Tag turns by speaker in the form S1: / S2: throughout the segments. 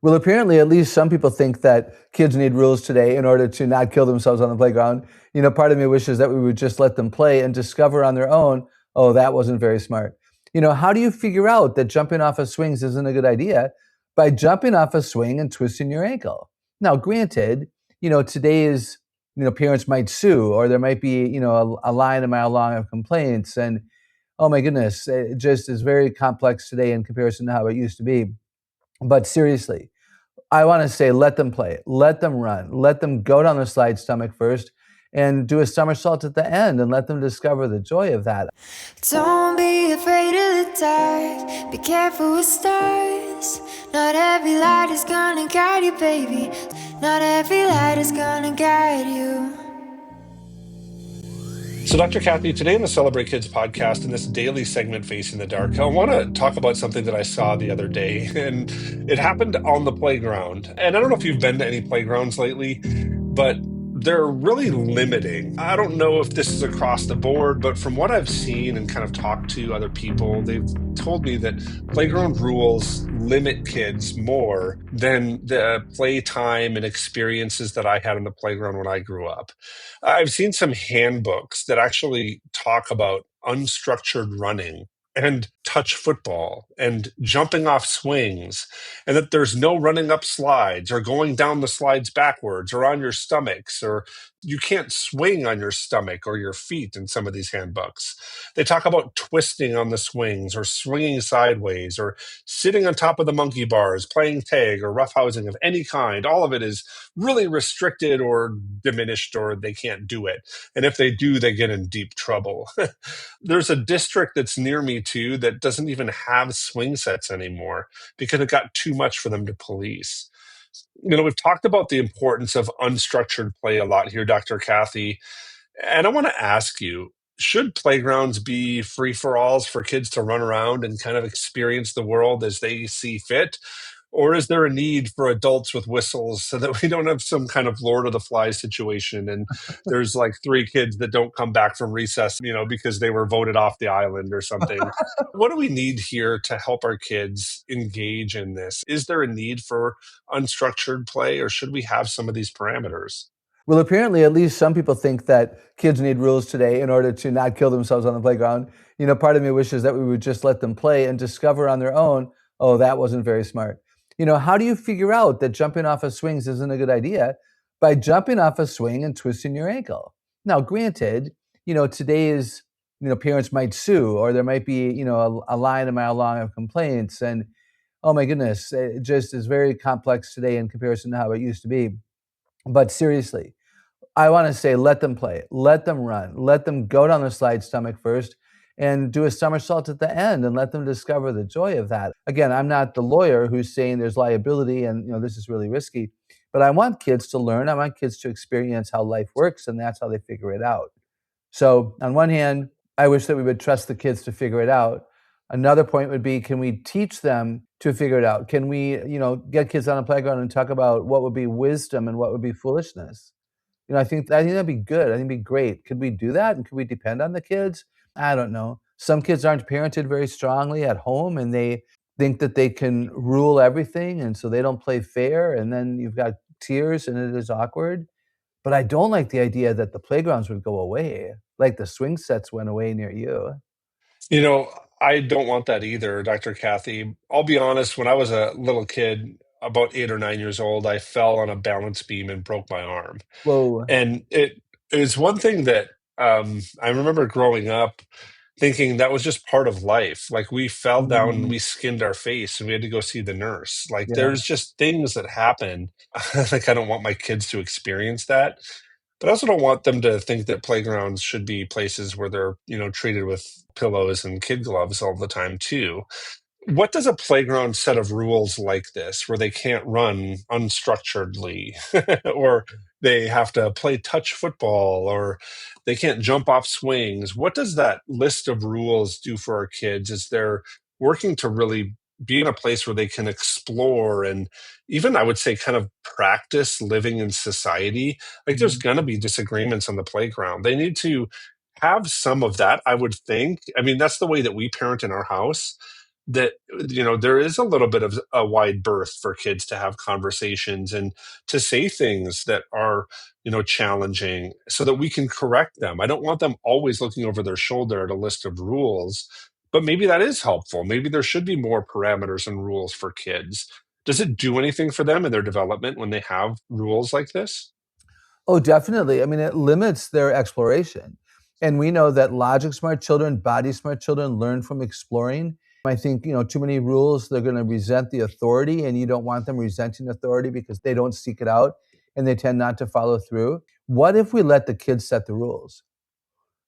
S1: Well, apparently, at least some people think that kids need rules today in order to not kill themselves on the playground. Part of me wishes that we would just let them play and discover on their own, oh, that wasn't very smart. How do you figure out that jumping off of swings isn't a good idea? By jumping off a swing and twisting your ankle. Now, granted, today's, parents might sue, or there might be, a line a mile long of complaints. And oh my goodness, it just is very complex today in comparison to how it used to be. But seriously, I wanna say let them play, let them run, let them go down the slide stomach first and do a somersault at the end and let them discover the joy of that.
S2: Don't be afraid of the dark. Be careful with stars. Not every light is gonna guide you, baby. Not every light is gonna guide you.
S3: So, Dr. Kathy, today in the Celebrate Kids podcast, in this daily segment, Facing the Dark, I want to talk about something that I saw the other day, and it happened on the playground. And I don't know if you've been to any playgrounds lately, but they're really limiting. I don't know if this is across the board, but from what I've seen and kind of talked to other people, they've told me that playground rules limit kids more than the playtime and experiences that I had on the playground when I grew up. I've seen some handbooks that actually talk about unstructured running and touch football and jumping off swings, and that there's no running up slides or going down the slides backwards or on your stomachs, or you can't swing on your stomach or your feet in some of these handbooks. They talk about twisting on the swings or swinging sideways or sitting on top of the monkey bars, playing tag or roughhousing of any kind. All of it is really restricted or diminished, or they can't do it. And if they do, they get in deep trouble. There's a district that's near me too that doesn't even have swing sets anymore because it got too much for them to police. We've talked about the importance of unstructured play a lot here, Dr. Kathy. And I want to ask you, should playgrounds be free for alls for kids to run around and kind of experience the world as they see fit? Or is there a need for adults with whistles so that we don't have some kind of Lord of the Flies situation and there's like three kids that don't come back from recess, because they were voted off the island or something? What do we need here to help our kids engage in this? Is there a need for unstructured play, or should we have some of these parameters?
S1: Well, apparently, at least some people think that kids need rules today in order to not kill themselves on the playground. Part of me wishes that we would just let them play and discover on their own, oh, that wasn't very smart. How do you figure out that jumping off of swings isn't a good idea? By jumping off a swing and twisting your ankle. Now, granted, today's, parents might sue, or there might be, a line a mile long of complaints. And oh my goodness, it just is very complex today in comparison to how it used to be. But seriously, I wanna say let them play, let them run, let them go down the slide stomach first and do a somersault at the end and let them discover the joy of that. Again, I'm not the lawyer who's saying there's liability and, this is really risky, but I want kids to learn, I want kids to experience how life works, and that's how they figure it out. So, on one hand, I wish that we would trust the kids to figure it out. Another point would be, can we teach them to figure it out? Can we, get kids on a playground and talk about what would be wisdom and what would be foolishness? I think that'd be good. I think it'd be great. Could we do that? And could we depend on the kids? I don't know. Some kids aren't parented very strongly at home and they think that they can rule everything. And so they don't play fair. And then you've got tears and it is awkward. But I don't like the idea that the playgrounds would go away, like the swing sets went away near you.
S3: You know, I don't want that either, Dr. Kathy. I'll be honest, when I was a little kid, about 8 or 9 years old, I fell on a balance beam and broke my arm.
S1: Whoa.
S3: And it is one thing that I remember growing up thinking that was just part of life. Like we fell down and
S1: Mm,
S3: we skinned our face and we had to go see the nurse. Like
S1: yeah.
S3: there's just things that happen. Like I don't want my kids to experience that. But I also don't want them to think that playgrounds should be places where they're, treated with pillows and kid gloves all the time too. What does a playground set of rules like this, where they can't run unstructuredly, or they have to play touch football, or they can't jump off swings? What does that list of rules do for our kids as they're working to really be in a place where they can explore and even, I would say, kind of practice living in society? Like there's
S1: Mhm.
S3: going to be disagreements on the playground. They need to have some of that, I would think. I mean, that's the way that we parent in our house, that there is a little bit of a wide berth for kids to have conversations and to say things that are challenging, so that we can correct them. I don't want them always looking over their shoulder at a list of rules, but maybe that is helpful. Maybe there should be more parameters and rules for kids. Does it do anything for them in their development when they have rules like this?
S1: Oh, definitely. I mean, it limits their exploration. And we know that logic smart children, body smart children learn from exploring. I think, too many rules, they're going to resent the authority, and you don't want them resenting authority because they don't seek it out and they tend not to follow through. What if we let the kids set the rules?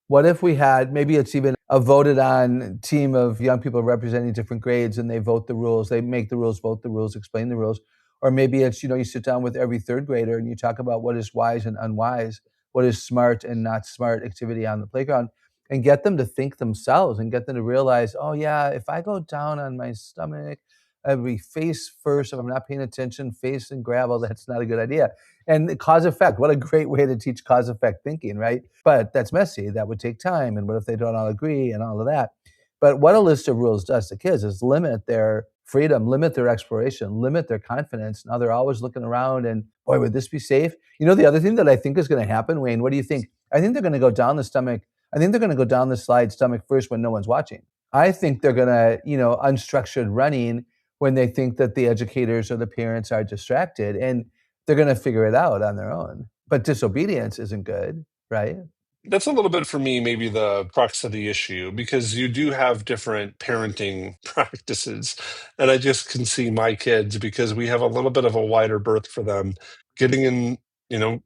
S1: What if we had, maybe it's even a voted on team of young people representing different grades, and they vote the rules, they make the rules, vote the rules, explain the rules. Or maybe it's, you sit down with every third grader and you talk about what is wise and unwise, what is smart and not smart activity on the playground, and get them to think themselves and get them to realize, oh yeah, if I go down on my stomach, I'd be face first. If I'm not paying attention, face and gravel, that's not a good idea. And the cause effect, what a great way to teach cause effect thinking, right? But that's messy. That would take time. And what if they don't all agree and all of that? But what a list of rules does to kids is limit their freedom, limit their exploration, limit their confidence. Now they're always looking around and, boy, would this be safe? The other thing that I think is going to happen, Wayne, what do you think? I think they're going to go down the stomach. I think they're going to go down the slide stomach first when no one's watching. I think they're going to, unstructured running when they think that the educators or the parents are distracted, and they're going to figure it out on their own. But disobedience isn't good, right?
S3: That's a little bit for me, maybe the crux of the issue, because you do have different parenting practices. And I just can see my kids, because we have a little bit of a wider berth for them, getting in,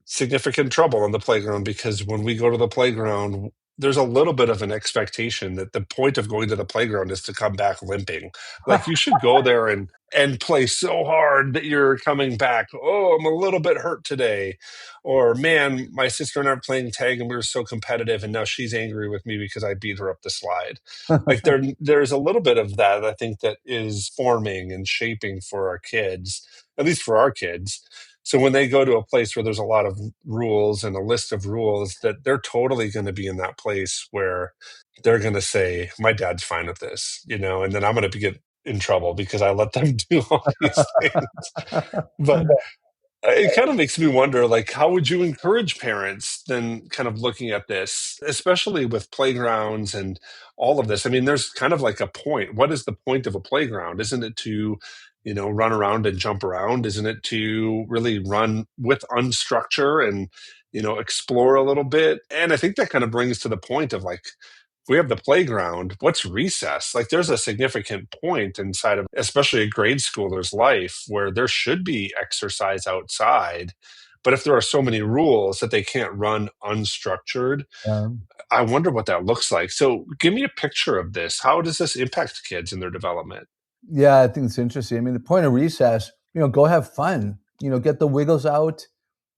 S3: significant trouble on the playground, because when we go to the playground, there's a little bit of an expectation that the point of going to the playground is to come back limping. Like, you should go there and play so hard that you're coming back. Oh, I'm a little bit hurt today. Or, man, my sister and I are playing tag and we were so competitive, and now she's angry with me because I beat her up the slide. Like, there's a little bit of that, I think, that is forming and shaping for our kids, at least for our kids. So when they go to a place where there's a lot of rules and a list of rules, that they're totally going to be in that place where they're going to say, my dad's fine with this, and then I'm going to get in trouble because I let them do all these things. But it kind of makes me wonder, like, how would you encourage parents then kind of looking at this, especially with playgrounds and all of this? I mean, there's kind of like a point. What is the point of a playground? Isn't it to, run around and jump around? Isn't it to really run with unstructure and, explore a little bit? And I think that kind of brings to the point of, like, we have the playground. What's recess? Like, there's a significant point inside of, especially a grade schooler's life, where there should be exercise outside. But if there are so many rules that they can't run unstructured,
S1: Um,
S3: I wonder what that looks like. So give me a picture of this. How does this impact kids in their development?
S1: yeah, I think it's interesting. I mean, the point of recess, go have fun, get the wiggles out,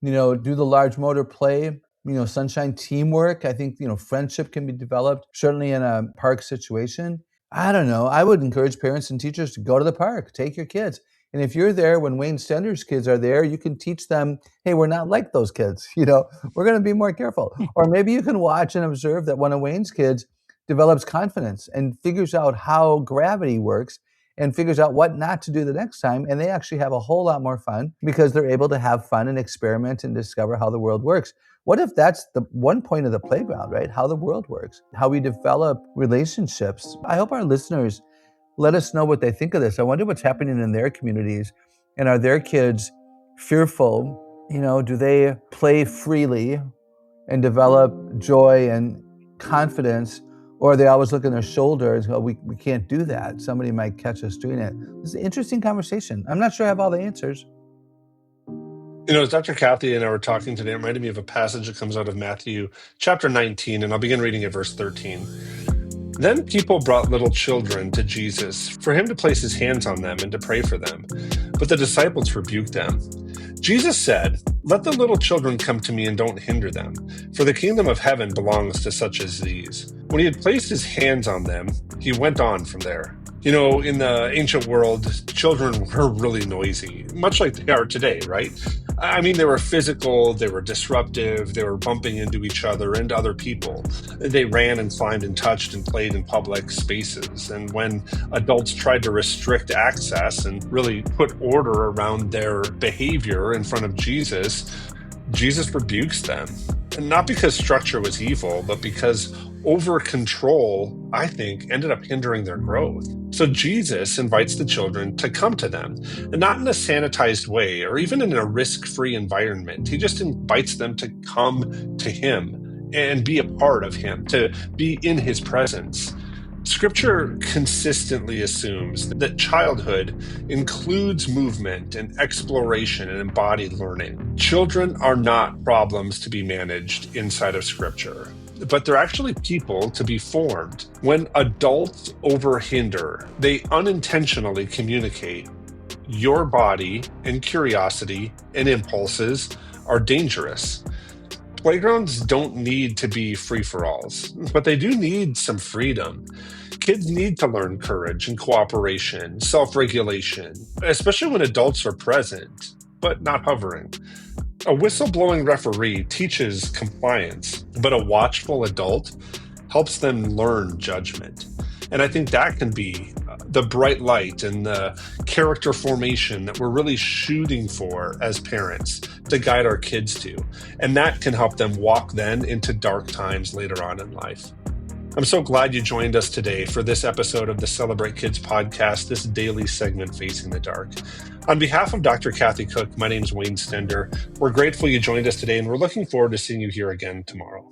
S1: do the large motor play, sunshine teamwork. I think, friendship can be developed, certainly in a park situation. I don't know. I would encourage parents and teachers to go to the park, take your kids. And if you're there when Wayne Stender's kids are there, you can teach them, hey, we're not like those kids. We're going to be more careful. Or maybe you can watch and observe that one of Wayne's kids develops confidence and figures out how gravity works and figures out what not to do the next time. And they actually have a whole lot more fun because they're able to have fun and experiment and discover how the world works. What if that's the one point of the playground, right? How the world works, how we develop relationships. I hope our listeners let us know what they think of this. I wonder what's happening in their communities. And are their kids fearful? Do they play freely and develop joy and confidence? Or are they always look at their shoulders and go, we can't do that. Somebody might catch us doing it. It's an interesting conversation. I'm not sure I have all the answers.
S3: As Dr. Kathy and I were talking today, it reminded me of a passage that comes out of Matthew chapter 19, and I'll begin reading at verse 13. Then people brought little children to Jesus for him to place his hands on them and to pray for them. But the disciples rebuked them. Jesus said, "Let the little children come to me and don't hinder them, for the kingdom of heaven belongs to such as these." When he had placed his hands on them, he went on from there. In the ancient world, children were really noisy, much like they are today, right? I mean, they were physical, they were disruptive, they were bumping into each other and other people. They ran and climbed and touched and played in public spaces. And when adults tried to restrict access and really put order around their behavior in front of Jesus, Jesus rebukes them. And not because structure was evil, but because over control, I think, ended up hindering their growth. So Jesus invites the children to come to them, and not in a sanitized way or even in a risk-free environment. He just invites them to come to him and be a part of him, to be in his presence. Scripture consistently assumes that childhood includes movement and exploration and embodied learning. Children are not problems to be managed inside of Scripture, but they're actually people to be formed. When adults overhinder, they unintentionally communicate. Your body and curiosity and impulses are dangerous. Playgrounds don't need to be free-for-alls, but they do need some freedom. Kids need to learn courage and cooperation, self-regulation, especially when adults are present, but not hovering. A whistleblowing referee teaches compliance, but a watchful adult helps them learn judgment. And I think that can be the bright light and the character formation that we're really shooting for as parents to guide our kids to. And that can help them walk then into dark times later on in life. I'm so glad you joined us today for this episode of the Celebrate Kids podcast, this daily segment, Facing the Dark. On behalf of Dr. Kathy Cook, my name is Wayne Stender. We're grateful you joined us today, and we're looking forward to seeing you here again tomorrow.